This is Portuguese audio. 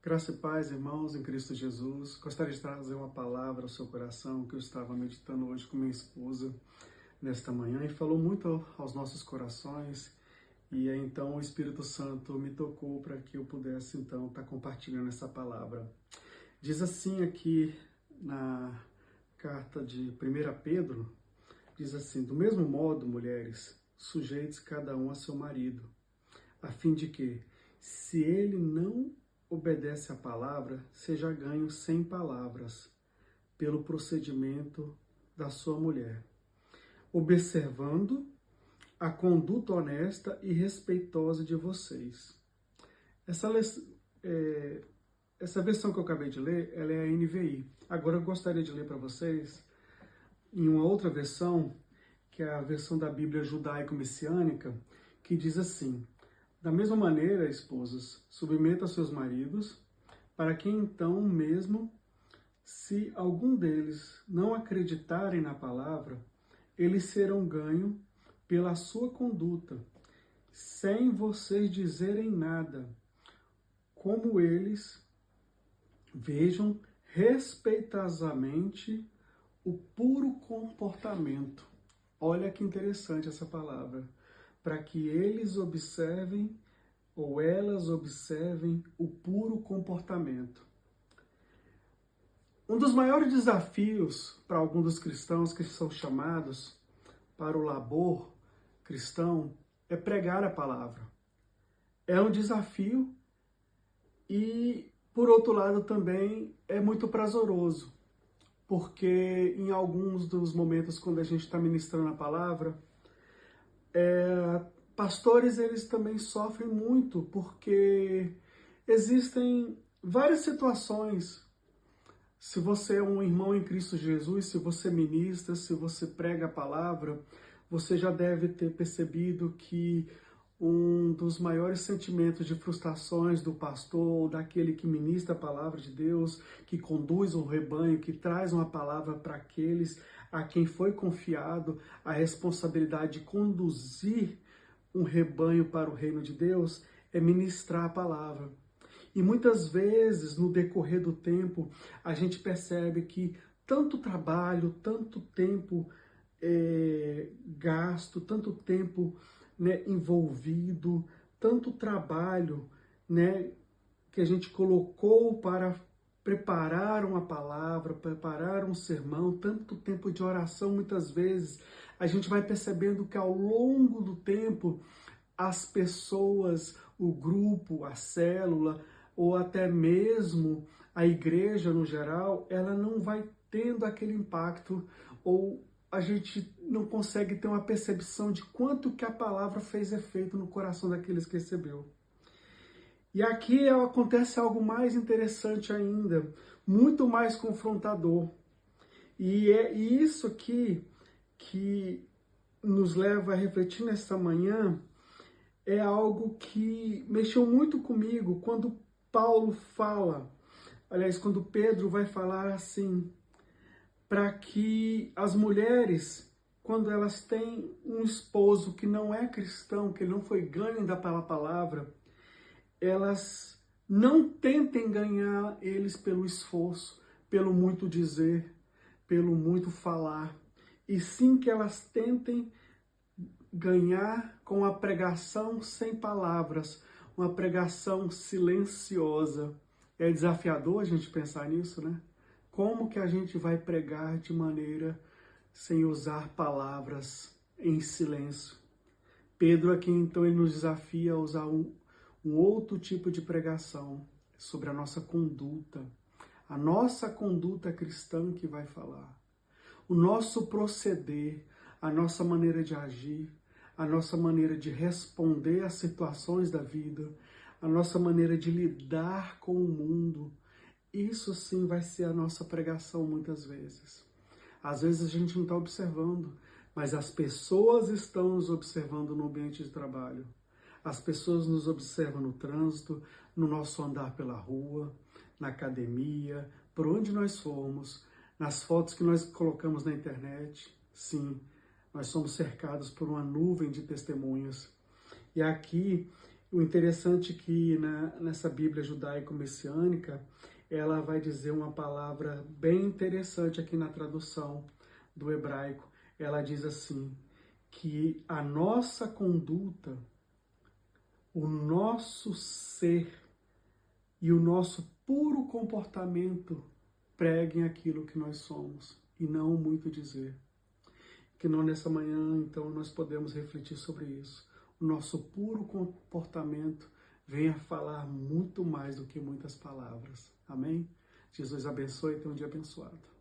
Graça e paz, irmãos, em Cristo Jesus. Gostaria de trazer uma palavra ao seu coração que eu estava meditando hoje com minha esposa nesta manhã e falou muito aos nossos corações. E aí, então o Espírito Santo me tocou para que eu pudesse então estar compartilhando essa palavra. Diz assim aqui na carta de 1 Pedro, diz assim: do mesmo modo, mulheres, sujeites cada um a seu marido, a fim de que, se ele não obedece à palavra, seja ganho sem palavras, pelo procedimento da sua mulher, observando a conduta honesta e respeitosa de vocês. Essa versão que eu acabei de ler, ela é a NVI. Agora eu gostaria de ler para vocês em uma outra versão, que é a versão da Bíblia judaico-messiânica, que diz assim: da mesma maneira, esposas, submetam seus maridos, para que então mesmo, se algum deles não acreditarem na palavra, eles serão ganhos pela sua conduta, sem vocês dizerem nada, como eles vejam respeitosamente o puro comportamento. Olha que interessante essa palavra. Para que eles observem ou elas observem o puro comportamento. Um dos maiores desafios para alguns dos cristãos que são chamados para o labor cristão é pregar a palavra. É um desafio e, por outro lado, também é muito prazeroso, porque em alguns dos momentos quando a gente está ministrando a palavra, pastores, eles também sofrem muito, porque existem várias situações. Se você é um irmão em Cristo Jesus, se você ministra, se você prega a palavra, você já deve ter percebido que um dos maiores sentimentos de frustrações do pastor, ou daquele que ministra a palavra de Deus, que conduz o rebanho, que traz uma palavra para aqueles a quem foi confiado a responsabilidade de conduzir um rebanho para o reino de Deus, é ministrar a palavra. E muitas vezes, no decorrer do tempo, a gente percebe que tanto trabalho, tanto tempo gasto, tanto tempo envolvido, tanto trabalho que a gente colocou para preparar uma palavra, preparar um sermão, tanto tempo de oração, muitas vezes a gente vai percebendo que ao longo do tempo as pessoas, o grupo, a célula, ou até mesmo a igreja no geral, ela não vai tendo aquele impacto, ou a gente não consegue ter uma percepção de quanto que a palavra fez efeito no coração daqueles que recebeu. E aqui acontece algo mais interessante ainda, muito mais confrontador. E é isso aqui que nos leva a refletir nesta manhã, é algo que mexeu muito comigo quando Paulo fala, aliás, quando Pedro vai falar assim, para que as mulheres, quando elas têm um esposo que não é cristão, que não foi ganho pela palavra, elas não tentem ganhar eles pelo esforço, pelo muito dizer, pelo muito falar, e sim que elas tentem ganhar com a pregação sem palavras, uma pregação silenciosa. É desafiador a gente pensar nisso, né? Como que a gente vai pregar de maneira sem usar palavras, em silêncio? Pedro aqui, então, ele nos desafia a usar um outro tipo de pregação sobre a nossa conduta cristã que vai falar, o nosso proceder, a nossa maneira de agir, a nossa maneira de responder às situações da vida, a nossa maneira de lidar com o mundo. Isso sim vai ser a nossa pregação muitas vezes. Às vezes a gente não está observando, mas as pessoas estão nos observando no ambiente de trabalho. As pessoas nos observam no trânsito, no nosso andar pela rua, na academia, por onde nós formos, nas fotos que nós colocamos na internet. Sim, nós somos cercados por uma nuvem de testemunhas. E aqui O interessante é que nessa Bíblia judaico-messiânica, ela vai dizer uma palavra bem interessante aqui na tradução do hebraico. Ela diz assim, que a nossa conduta, o nosso ser e o nosso puro comportamento preguem aquilo que nós somos e não o muito dizer. Que não nessa manhã, então, nós podemos refletir sobre isso. O nosso puro comportamento venha falar muito mais do que muitas palavras. Amém? Jesus abençoe e tenha um dia abençoado.